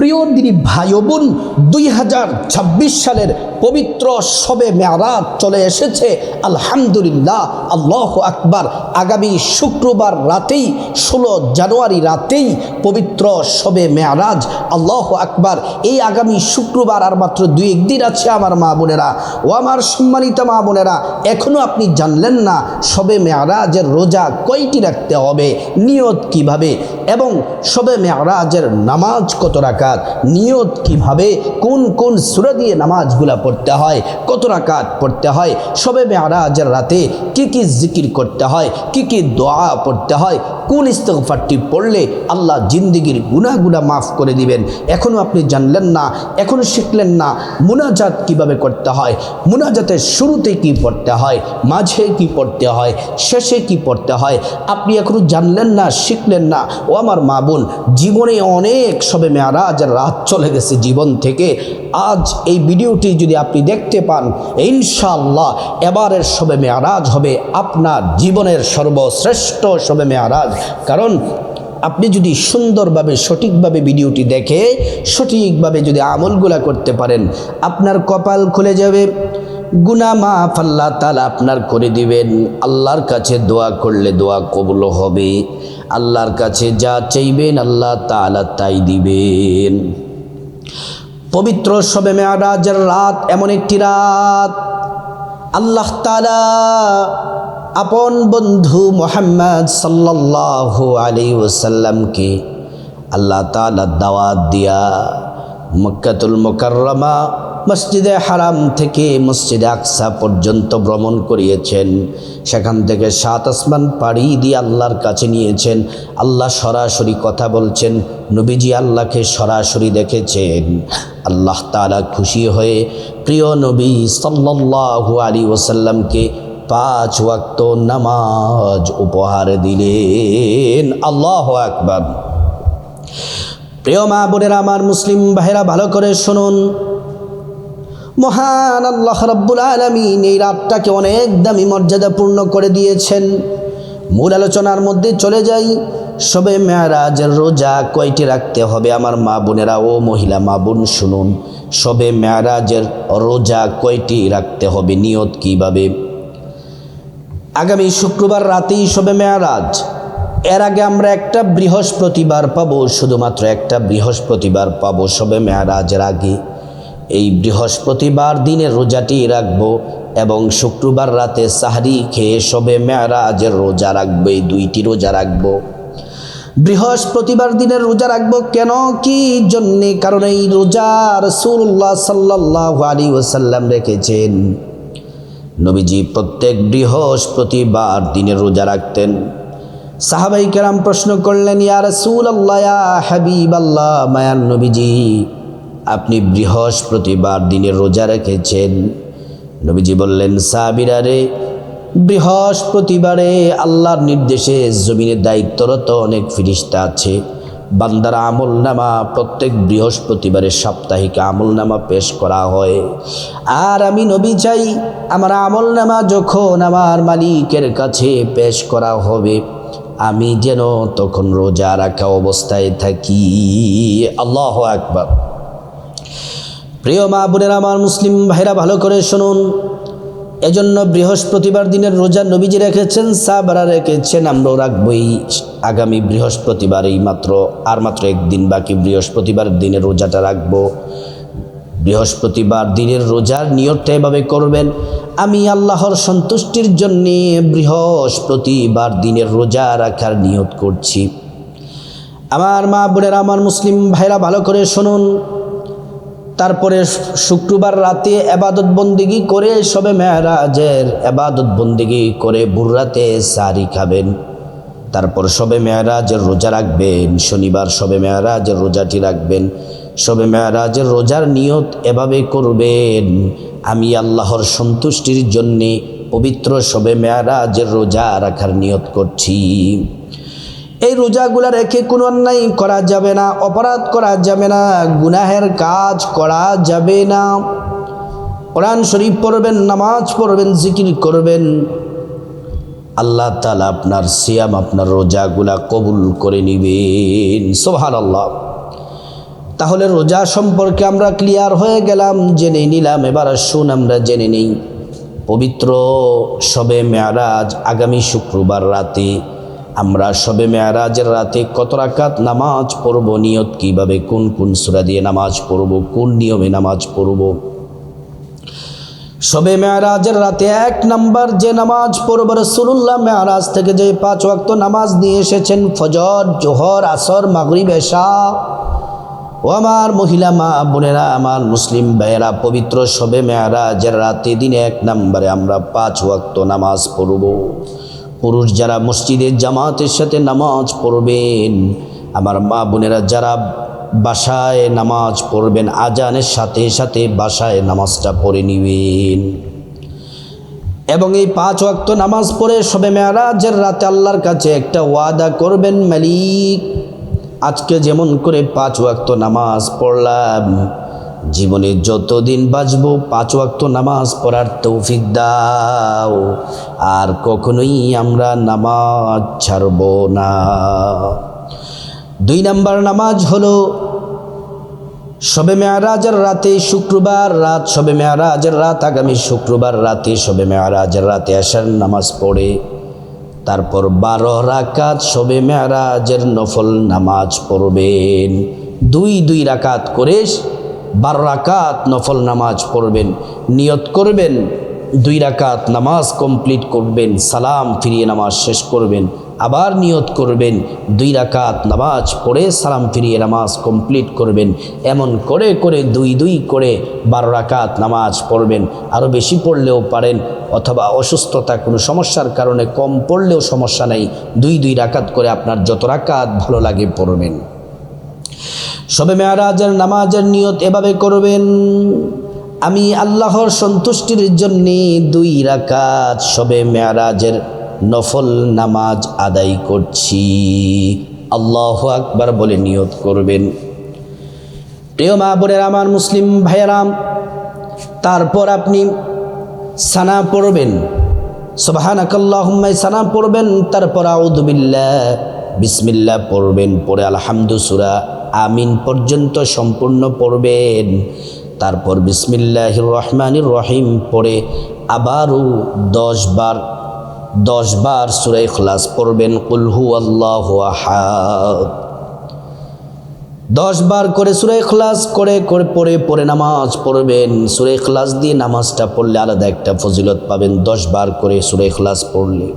প্রিয় দিনী ভাই ও বোন, 2026 সালের পবিত্র শবে মেরাজ চলে এসেছে। আলহামদুলিল্লাহ, আল্লাহু আকবার। আগামী শুক্রবার রাতেই 16 জানুয়ারি রাতেই পবিত্র শবে মেরাজ। আল্লাহু আকবার। এই আগামী শুক্রবার আর মাত্র 2-1 দিন আছে আমার মা বোনেরা ও আমার সম্মানিত মা বোনেরা। এখনও আপনি জানলেন না শবে মেরাজের রোজা কয়টি রাখতে হবে, নিয়ত কিভাবে, এবং শবে মেরাজের নামাজ কত রাকাত, নিয়ত কিভাবে, কোন কোন সূরা দিয়ে নামাজগুলা পড়তে হয়, কত রাকাত পড়তে হয়, শবে মেরাজের রাতে কি কি জিকির করতে হয়, কি কি দোয়া পড়তে হয়, কোন ইস্তিগফারটি পড়লে আল্লাহ জিন্দেগির গুনাহগুলা মাফ করে দিবেন, এখনও আপনি জানলেন না, এখনও শিখলেন না মুনাজাত কিভাবে করতে হয়, মুনাজাতের শুরুতে কি পড়তে হয়, মাঝে কি পড়তে হয়, শেষে কি পড়তে হয়, আপনি এখনও জানলেন না, শিখলেন না। ও আমার মা বোন, জীবনে অনেক শবে মেরাজের রাত চলে গেছে জীবন থেকে। আজ এই ভিডিওটি যদি আপনি দেখতে পান, ইনশাআল্লাহ এবারের শবে মেরাজ হবে আপনার জীবনের সর্বশ্রেষ্ঠ শবে মেরাজ। কারণ আপনি যদি সুন্দরভাবে সঠিকভাবে ভিডিওটি দেখে সঠিকভাবে যদি আমলগুলা করতে পারেন, আপনার কপাল খুলে যাবে, গুনাহ মাফ আল্লাহ তাআলা আপনার করে দিবেন। আল্লাহর কাছে দোয়া করলে দোয়া কবুল হবে, আল্লাহর কাছে যা চাইবেন আল্লাহ তাআলা তাই দিবেন। পবিত্র শবে মেরাজের রাত এমন একটি রাত, আল্লাহ তাআলা আপন বন্ধু মুহাম্মদ সাল্লাল্লাহু আলাইহি ওয়াসাল্লামকে আল্লাহ তাআলা দাওয়াত দিয়া মক্কাতুল মুকাররমা মসজিদে হারাম থেকে মসজিদে আকসা পর্যন্ত ভ্রমণ করিয়েছেন। সেখান থেকে 7 আসমান পাড়ি দিয়ে আল্লাহর কাছে নিয়েছেন। আল্লাহ সরাসরি কথা বলছেন, নবীজি আল্লাহকে সরাসরি দেখেছেন। আল্লাহ তাআলা খুশি হয়ে প্রিয় নবী সাল্লাল্লাহু আলাইহি ওয়াসাল্লামকে 5 ওয়াক্ত নামাজ উপহার দিলেন। আল্লাহু আকবার। প্রিয় মা বোনেরা, আমার মুসলিম ভাইরা ভালো করে শুনুন, মহান আল্লাহ রাব্বুল আলামিন এই রাতটাকে অনেক দামি মর্যাদাপূর্ণ করে দিয়েছেন। মূল আলোচনার মধ্যে চলে যাই। শবে মেরাজের রোজা কয়টি রাখতে হবে? আমার মা বোনেরা ও মহিলা মা বোন শুনুন, শবে মেরাজের রোজা কয়টি রাখতে হবে, নিয়ত কিভাবে। আগামী শুক্রবার রাতেই শবে মেরাজ। এর আগে আমরা একটা বৃহস্পতিবার পাবো, শুধুমাত্র একটা বৃহস্পতিবার পাবো শবে মেরাজের আগে। এই বৃহস্পতিবার দিনের রোজাটি রাখবো এবং শুক্রবার রাতে সাহরি খেয়ে শবে মেরাজের রোজা রাখবো। এই 2টি রোজা রাখবো। বৃহস্পতিবার দিনের রোজা রাখবো কেন, কি জন্যে? কারণ এই রোজা রাসূলুল্লাহ সাল্লাল্লাহু আলাইহি ওয়াসাল্লাম রেখেছেন। নবীজি প্রত্যেক বৃহস্পতিবার দিনের রোজা রাখতেন। সাহাবায়ে কেরাম প্রশ্ন করলেন, ইয়া রাসূলুল্লাহ, ইয়া হাবিবাল্লাহ, মায়ার নবীজি, আপনি বৃহস্পতিবার দিনের রোজা রেখেছেন। নবীজি বললেন, সাহাবীরা রে, বৃহস্পতিবারে আল্লাহর নির্দেশে জমিনে দায়িত্বরত অনেক ফেরেশতা আছে। বান্দার আমলনামা প্রত্যেক বৃহস্পতিবারে সাপ্তাহিক আমলনামা পেশ করা হয়। আর আমি নবী চাই আমার আমলনামা যখন আমার মালিকের কাছে পেশ করা হবে, আমি যেন তখন রোজা রাখা অবস্থায় থাকি। আল্লাহু আকবার। প্রিয় মা বোনেরা, আমার মুসলিম ভাইরা ভালো করে শুনুন, এজন্য বৃহস্পতিবার দিনের রোজা নবীজি রেখেছেন, সাহাবারা রেখেছেন, আমরাও রাখবই আগামী বৃহস্পতিবার। এই মাত্র 1 দিন বাকি, বৃহস্পতিবার দিনের রোজাটা রাখবো। বৃহস্পতিবার দিনের রোজার নিয়তটা এভাবে করবেন, আমি আল্লাহর সন্তুষ্টির জন্যে বৃহস্পতিবার দিনের রোজা রাখার নিয়ত করছি। আমার মা বোনেরা, আমার মুসলিম ভাইরা ভালো করে শুনুন, তারপরে শুক্রবার রাতে ইবাদত বন্দেগী করে শবে মেরাজের ইবাদত বন্দেগী করে ভোর রাতে সাহরি খাবেন। তারপর শবে মেরাজের রোজা রাখবেন। শনিবার শবে মেরাজের রোজাটি রাখবেন। শবে মেরাজের রোজার নিয়ত এভাবে করবেন, আমি আল্লাহর সন্তুষ্টির জন্যে পবিত্র শবে মেরাজের রোজা রাখার নিয়ত করছি। এই রোজাগুলা রেখে কোনো অন্যায় করা যাবে না, অপরাধ করা যাবে না, গুনাহের কাজ করা যাবে না। কোরআন শরীফ পড়বেন, নামাজ পড়বেন, জিকির করবেন। আল্লাহ তাআলা আপনার সিয়াম, আপনার রোজাগুলা কবুল করে নেবেন। সুবহানাল্লাহ। তাহলে রোজা সম্পর্কে আমরা ক্লিয়ার হয়ে গেলাম, জেনে নিলাম। এবার আসুন আমরা জেনে নেই পবিত্র শবে মেয়ারাজ আগামী শুক্রবার রাতে আমরা শবে মেয়ারাজের রাতে কত রাকাত নামাজ পড়ব, নিয়ত কিভাবে, কোন কোন সূরা দিয়ে নামাজ পড়ব, কোন নিয়মে নামাজ পড়ব। শবে মেয়ারাজের রাতে 1 নাম্বার যে নামাজ পড়ব, রাসূলুল্লাহ মেয়ারাজ থেকে যে 5 ওয়াক্ত নামাজ নিয়ে এসেছেন, ফজর, জোহর, আসর, মাগরিব, এশা। ও আমার মহিলা মা বোনেরা, আমার মুসলিম ভাইয়েরা, পবিত্র শবে মেয়ারাজের রাতে দিনে 1 নম্বরে আমরা 5 ওয়াক্ত নামাজ পড়ব। পুরুষ যারা মসজিদের জামাতের সাথে নামাজ পড়বেন, আমার মা বোনেরা যারা বাসায় নামাজ পড়বেন, আজানের সাথে সাথে বাসায় নামাজটা পড়ে নেবেন এবং এই 5 ওয়াক্ত নামাজ পড়ে শবে মেয়ারাজের রাতে আল্লাহর কাছে একটা ওয়াদা করবেন, মালিক আজকে যেমন করে 5 ওয়াক্ত নামাজ পড়লাম, জীবনে যতদিন বাঁচব 5 ওয়াক্ত নামাজ পড়ার তৌফিক দাও, আর কখনোই আমরা নামাজ ছাড়ব না। 2 নাম্বার নামাজ হলো শবে মেয়ারাজের রাতে শুক্রবার রাত, শবে মেয়ারাজের রাত আগামী শুক্রবার রাতে শবে মেয়ারাজের রাতে আশার নামাজ পড়ে তারপর 12 রাকাত শবে মেয়ারাজের নফল নামাজ পড়বেন। 2 রাকাত করে 12 রাকাত নফল নামাজ পড়বেন। নিয়ত করবেন 2 রাকাত নামাজ কমপ্লিট করবেন, সালাম ফিরিয়ে নামাজ শেষ করবেন, আবার নিয়ত করবেন 2 রাকাত নামাজ পড়ে সালাম ফিরিয়ে নামাজ কমপ্লিট করবেন। এমন করে করে 2 করে 12 রাকাত নামাজ পড়বেন। আরও বেশি পড়লেও পারেন, অথবা অসুস্থতা কোনো সমস্যার কারণে কম পড়লেও সমস্যা নেই। 2 রাকাত করে আপনার যত রাকাত ভালো লাগে পড়বেন। শবে মেয়ারাজের নামাজের নিয়ত এভাবে করবেন, আমি আল্লাহর সন্তুষ্টির জন্যে 2 রাকাত শবে মেয়ারাজের নফল নামাজ আদায় করছি, আল্লাহু আকবার বলে নিয়ত করবেন। প্রিয় মা বোনেরা, আমার মুসলিম ভাইয়েরাম, তারপর আপনি সানা পড়বেন, সুবহানাকাল্লাহুম্মা সানা পড়বেন, তারপর আউযু বিল্লাহ বিসমিল্লাহ পড়বেন, পরে আলহামদু সূরা আমিন পর্যন্ত সম্পূর্ণ পড়বেন। তারপর বিসমিল্লাহির রহমানির রহিম পড়ে আবারও 10 বার সূরা ইখলাস পড়বেন, কুল হুয়াল্লাহু আহাদ। 10 বার করে সূরা ইখলাস করে পড়ে নামাজ পড়বেন। সূরা ইখলাস দিয়ে নামাজটা পড়লে আলাদা একটা ফজিলত পাবেন, 10 বার করে সূরা ইখলাস পড়লে।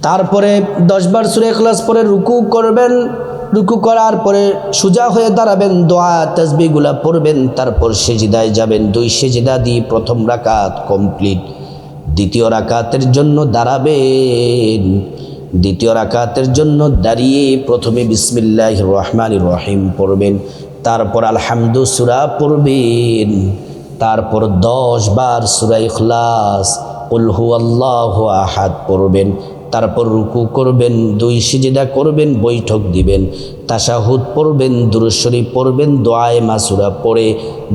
তারপরে 10 বার সূরা ইখলাস পড়ে রুকু করবেন, রুকু করার পরে সোজা হয়ে দাঁড়াবেন, দোয়া তাসবিহগুলা পড়বেন, তারপর সেজদায় যাবেন। 2 সেজদা দিয়ে 1ম রাকাত কমপ্লিট। 2য় রাকাতের জন্য দাঁড়াবেন, 2য় রাকাতের জন্য দাঁড়িয়ে প্রথমে বিসমিল্লাহির রহমানির রহিম পড়বেন, তারপর আলহামদু সূরা পড়বেন, তারপর 10 বার সূরা ইখলাস, কুল হুয়াল্লাহু আহাদ পড়বেন, তারপর রুকু করবেন, 2 সিজদা করবেন, বৈঠক দিবেন, তাশাহুদ পড়বেন, দুরূদ শরীফ পড়বেন, দোয়ায়ে মাসুরা পড়ে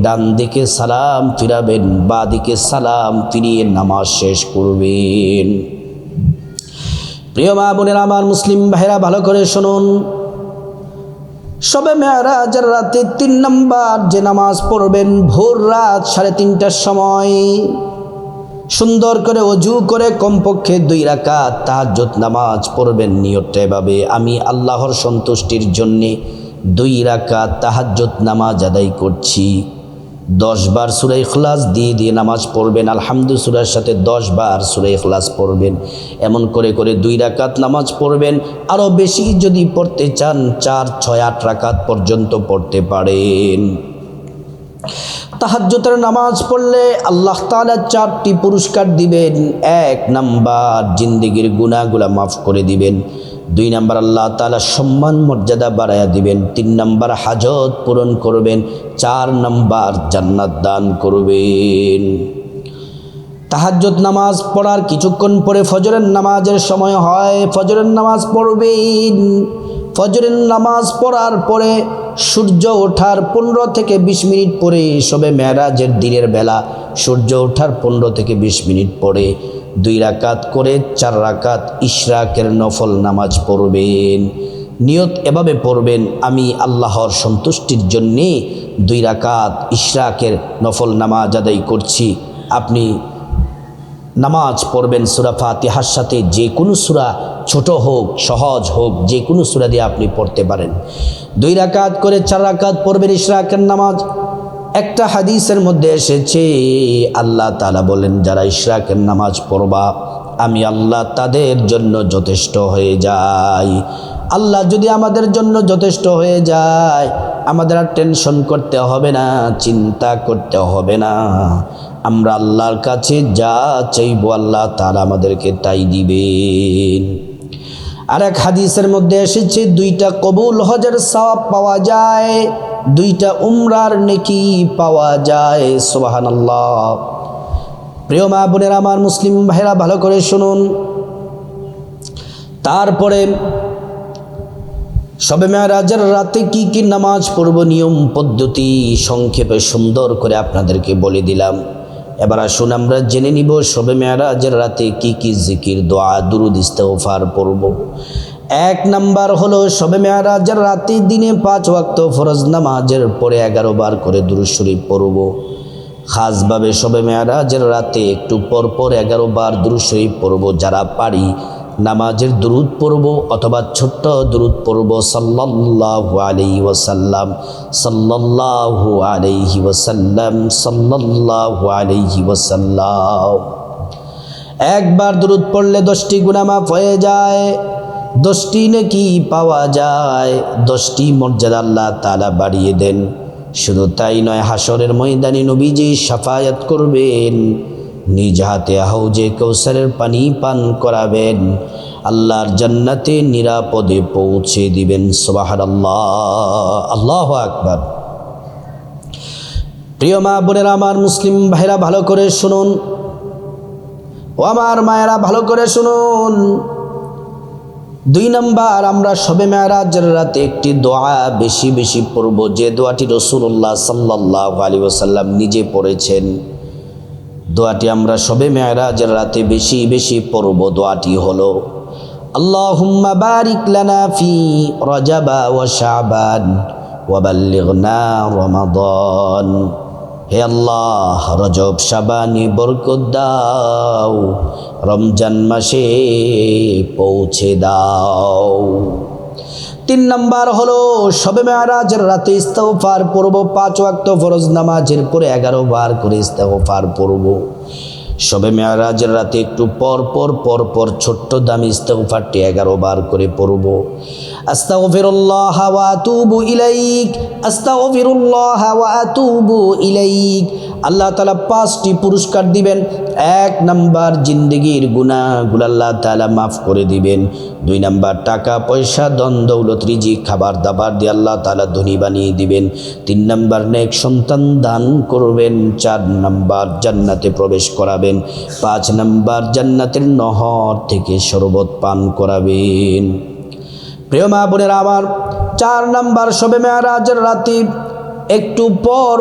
ডান দিকে সালাম ফিরাবেন, বাঁ দিকে সালাম ফিরিয়ে নামাজ শেষ করবেন। প্রিয় মা বোনেরা, আমার মুসলিম ভাইরা, ভালো করে শুনুন, শবে মেয়ারাজের রাতে 3 নাম্বার যে নামাজ পড়বেন, ভোর রাত 3:30টার সময় সুন্দর করে ওযু করে কমপক্ষে 2 রাকাত তাহাজ্জুদ নামাজ পড়বেন। নিয়তটা এভাবে, আমি আল্লাহর সন্তুষ্টির জন্যে 2 রাকাত তাহাজ্জুদ নামাজ আদায় করছি। 10 বার সূরা ইখলাস দিয়ে নামাজ পড়বেন, আলহামদু সূরার সাথে 10 বার সূরা ইখলাস পড়বেন। এমন করে করে 2 রাকাত নামাজ পড়বেন। আরও বেশি যদি পড়তে চান 4, 6, 8 রাকাত পর্যন্ত পড়তে পারেন। তাহাজ্জুদের নামাজ পড়লে আল্লাহ তাআলা 4টি পুরস্কার দিবেন। 1 নাম্বার জিন্দেগির গুনাহগুলা মাফ করে দিবেন, 2 নাম্বার আল্লাহ তাআলা সম্মান মর্যাদা বাড়ায়া দিবেন, 3 নাম্বার হাজত পূরণ করবেন, 4 নাম্বার জান্নাত দান করবেন। তাহাজ্জুদ নামাজ পড়ার কিছুক্ষণ পরে ফজরের নামাজের সময় হয়, ফজরের নামাজ পড়বেন। ফজরের নামাজ পড়ার পরে সূর্য ওঠার 15 থেকে 20 মিনিট পরে, শবে মেয়ারাজের দিনের বেলা সূর্য ওঠার 15 থেকে 20 মিনিট পরে 2 রাকাত করে 4 রাকাত ইশরাকের নফল নামাজ পড়বেন। নিয়ত এভাবে পড়বেন, আমি আল্লাহর সন্তুষ্টির জন্যে 2 রাকাত ইশরাকের নফল নামাজ আদায় করছি। আপনি নামাজ পড়বেন সূরা ফাতিহার সাথে, যে কোনো সূরা, ছোট হোক সহজ হোক, যে কোনো সূরা দিয়ে আপনি পড়তে পারেন। 2 রাকাত করে 4 রাকাত পড়বেন ইশরাকের নামাজ। একটা হাদিসের মধ্যে এসেছে আল্লাহ তাআলা বলেন, যারা ইশরাকের নামাজ পড়বা আমি আল্লাহ তাদের জন্য যথেষ্ট হয়ে যাই। আল্লাহ যদি আমাদের জন্য যথেষ্ট হয়ে যায়, আমাদের আর টেনশন করতে হবে না, চিন্তা করতে হবে না। আমরা আল্লাহর কাছে যা চাইবো আল্লাহ তাআলা আমাদেরকে তাই দিবেন। আর এক হাদিসের মধ্যে এসেছে 2টা কবুল হজের সওয়াব পাওয়া যায়, 2টা উমরার নেকি পাওয়া যায়। সুবহানাল্লাহ। প্রিয় মা বোনেরা আমার, মুসলিম ভাইরা ভালো করে শুনুন। তারপরে শবে মেরাজের রাতে কি কি নামাজ পড়ব, নিয়ম পদ্ধতি সংক্ষেপে সুন্দর করে আপনাদেরকে বলে দিলাম। এবার আসুন আমরা জেনে নিব শবে মেরাজের রাতে কি কি জিকির, দোয়া, দুরূদ, ইস্তেগফার পড়ব। 1 নাম্বার হলো শবে মেরাজের রাতে দিনে 5 ওয়াক্ত ফরজ নামাজের পরে 11 বার করে দুরূদ শরীফ পড়ব। খাসভাবে শবে মেরাজের রাতে একটু পরপর 11 বার দুরূদ শরীফ পড়ব। যারা পারি নামাজের দুরূদ পড়ব অথবা ছোট্ট দুরূদ পড়ব, সাল্লাল্লাহু আলাইহি ওয়াসাল্লাম, সাল্লাল্লাহু আলাইহি ওয়াসাল্লাম, সাল্লাল্লাহু আলাইহি ওয়াসাল্লাম। একবার দুরূদ পড়লে 10টি গুনাহ মাফ হয়ে যায়, 10টি নেকি পাওয়া যায়, 10টি মর্যাদা আল্লাহ তাআলা বাড়িয়ে দেন। শুধু তাই নয়, হাসরের ময়দানে নবীজি শাফায়াত করবেন, নিজ হাতে হাউজে কাউসারের পানি পান করাবেন, আল্লাহর জান্নাতে নিরাপদে পৌঁছে দিবেন। সুবহানাল্লাহ, আল্লাহু আকবার। প্রিয় মা বোনেরা আমার, মুসলিম ভাইরা ভালো করে শুনুন, ও আমার মায়েরা ভালো করে শুনুন। 2 নাম্বার, আমরা শবে মেরাজের রাতে একটি দোয়া বেশি বেশি পড়ব, যে দোয়াটি রাসূলুল্লাহ সাল্লাল্লাহু আলাইহি ওয়াসাল্লাম নিজে পড়েছেন। দোয়াটি আমরা শবে মেরাজের রাতে বেশি বেশি পড়ব। দোয়াটি হলো, আল্লাহুম্মা বারিক লানা ফি রজবা ওয়া শাবান ওয়া বাল্লিগনা রমাদান। হে আল্লাহ, রজব শাবানে বরকত দাও, রমজান মাসে পৌঁছে দাও। 3 নাম্বার হলো শবে মেরাজের রাতে ইস্তেগফার পড়ব। 5 ওয়াক্ত ফরজ নামাজের পরে 11 বার করে ইস্তেগফার পড়ব। শবে মেরাজের রাতে একটু পর ছোট্ট দামি ইস্তেগফারটি 11 বার করে পড়ব। আস্তাগফিরুল্লাহ ওয়া আতুবু ইলাইক, আস্তাগফিরুল্লাহ ওয়া আতুবু ইলাইক। আল্লাহ তাআলা 5টি পুরস্কার দিবেন। 1 নাম্বার, জিন্দেগির গুনাহগুলো আল্লাহ তাআলা মাফ করে দিবেন। 2 নাম্বার, টাকা পয়সা ধন দৌলত রিজিক খাবার দাবার দিয়ে আল্লাহ তাআলা ধনী বানিয়ে দিবেন। 3 নাম্বার, নেক সন্তান দান করবেন। 4 নাম্বার, জান্নাতে প্রবেশ করাবেন। 5 নাম্বার, জান্নাতের নহর থেকে শরবত পান করাবেন। প্রিয় মা বোনেরা আমার, 4 নাম্বার, শবে মেরাজের রাতে একটু পর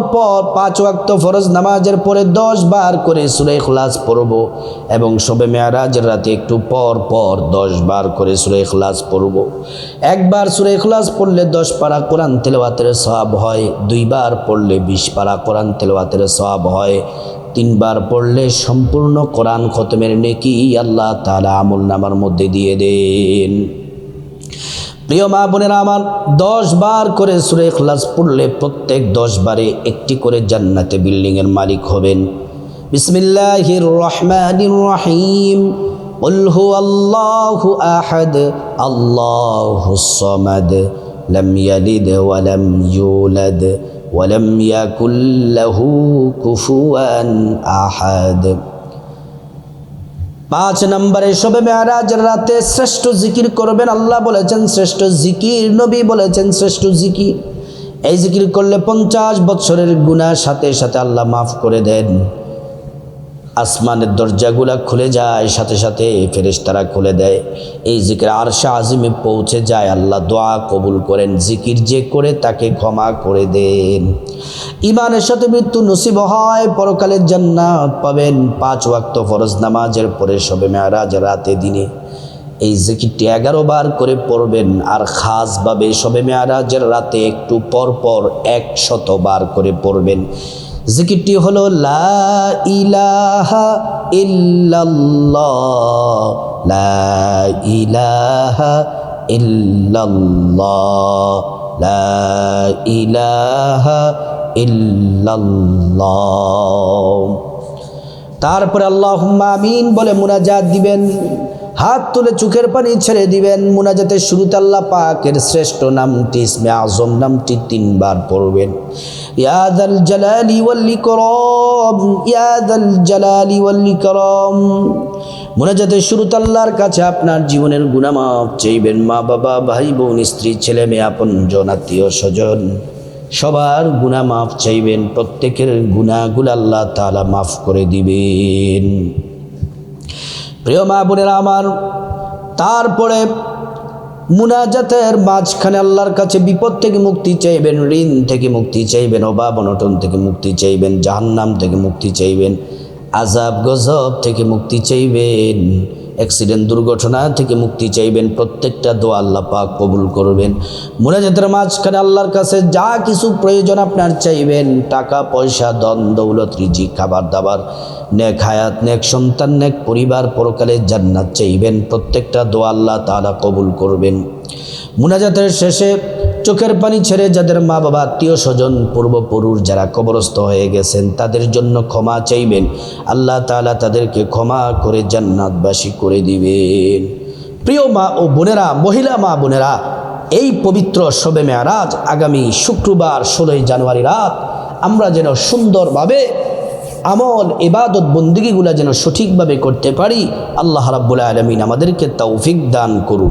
5 ওয়াক্ত ফরজ নামাজের পরে 10 বার করে সূরা ইখলাস পড়ব। এবং শবে মেরাজের রাতে একটু পর 10 বার করে সূরা ইখলাস পড়ব। 1 বার সূরা ইখলাস পড়লে 10 পারা কোরআন তেলাওয়াতের সওয়াব হয়, 2 বার পড়লে 20 পারা কোরআন তেলাওয়াতের সওয়াব হয়, 3 বার পড়লে সম্পূর্ণ কোরআন খতমের নেকি আল্লাহ তাআলা আমলনামার মধ্যে দিয়ে দেন। প্রিয় মা বোনেরা আমার, 10 বার করে সূরা ইখলাস পড়লে প্রত্যেক 10 বারে একটি করে জান্নাতে বিল্ডিংয়ের মালিক হবেন। বিসমিল্লাহির রহমানির রহিম। কুল হুয়াল্লাহু আহাদ, আল্লাহুস সামাদ, লাম ইয়ালিদ ওয়া লাম ইউলাদ ওয়া লাম ইয়াকুল লাহু কুফুয়ান আহাদ। 5 নম্বরে শবে মেরাজের রাতে শ্রেষ্ঠ জিকির করবেন। আল্লাহ বলেছেন শ্রেষ্ঠ জিকির, নবী বলেছেন শ্রেষ্ঠ জিকির। এই জিকির করলে 50 বছরের গুনাহ সাথে সাথে আল্লাহ মাফ করে দেন। আসমানের দরজাগুলা খুলে যায়, সাথে সাথে ফেরেশতারা খুলে দেয়। এই জিকির আরশে আজিমে পৌঁছে যায়, আল্লাহ দোয়া কবুল করেন। জিকির যে করে তাকে ক্ষমা করে দেন। ঈমানের সাথে মৃত্যু নসিব হয়, পরকালের জান্নাত পাবেন। 5 ওয়াক্ত ফরজ নামাজের পরে শবে মেরাজের রাতে দিনে এই জিকিরটি 11 বার করে পড়বেন। আর খাসভাবে শবে মেয়ারাজের রাতে একটু পর পর 100 বার করে পড়বেন। জিকিরটি হলো লা ইলাহা ইল্লাল্লাহ, লা ইলাহা ইল্লাল্লাহ, লা ইলাহা ইল্লাল্লাহ। তারপরে আল্লাহুম্মা আমিন বলে মুনাজাত দিবেন, হাত তুলে চোখের পানি ছেড়ে দিবেন। মুনাজাতের শুরুতে আল্লাহ পাকের শ্রেষ্ঠ নামটি, ইসমে আজম নামটি 3 বার পড়বেন। ইয়া যাল জালালি ওয়াল ইকরাম, ইয়া যাল জালালি ওয়াল ইকরাম। মুনাজাতের শুরুতে আল্লাহর কাছে আপনার জীবনের গুনাহ মাফ চাইবেন। মা বাবা, ভাই বোন, স্ত্রী, ছেলে মেয়ে, আপনজন, আত্মীয় স্বজন সবার গুনাহ মাফ চাইবেন। প্রত্যেকের গুনাহগুলো আল্লাহ তাআলা মাফ করে দিবেন। প্রিয় মা বোনেরা আমার, তারপরে মুনাজাতের মাঝখানে আল্লাহর কাছে বিপদ থেকে মুক্তি চাইবেন, ঋণ থেকে মুক্তি চাইবেন, অভাব অনটন থেকে মুক্তি চাইবেন, জাহান্নাম থেকে মুক্তি চাইবেন, আযাব গজব থেকে মুক্তি চাইবেন, অ্যাক্সিডেন্ট দুর্ঘটনা থেকে মুক্তি চাইবেন। প্রত্যেকটা দোয়া আল্লাহ পাক কবুল করবেন। মুনাজাতের মাঝখানে আল্লাহর কাছে যা কিছু প্রয়োজন আপনার চাইবেন, টাকা পয়সা, ধন দৌলত, রিজিক, খাবার দাবার, নেক হায়াত, নেক সন্তান, নেক পরিবার, পরকালে জান্নাত চাইবেন। প্রত্যেকটা দোয়া আল্লাহ তাআলা কবুল করবেন। মুনাজাতের শেষে চোখের পানি ছেড়ে যাদের মা বাবা, আত্মীয় স্বজন, পূর্বপুরুষ যারা কবরস্থ হয়ে গেছেন তাদের জন্য ক্ষমা চাইবেন। আল্লাহ তাআলা তাদেরকে ক্ষমা করে জান্নাতবাসী করে দিবেন। প্রিয় মা ও বোনেরা, মহিলা মা বোনেরা, এই পবিত্র শবে মেয়ারাজ আগামী শুক্রবার 16 জানুয়ারি রাত আমরা যেন সুন্দরভাবে আমল ইবাদত বন্দেগীগুলো যেন সঠিকভাবে করতে পারি, আল্লাহ রাব্বুল আলামিন আমাদেরকে তৌফিক দান করুন।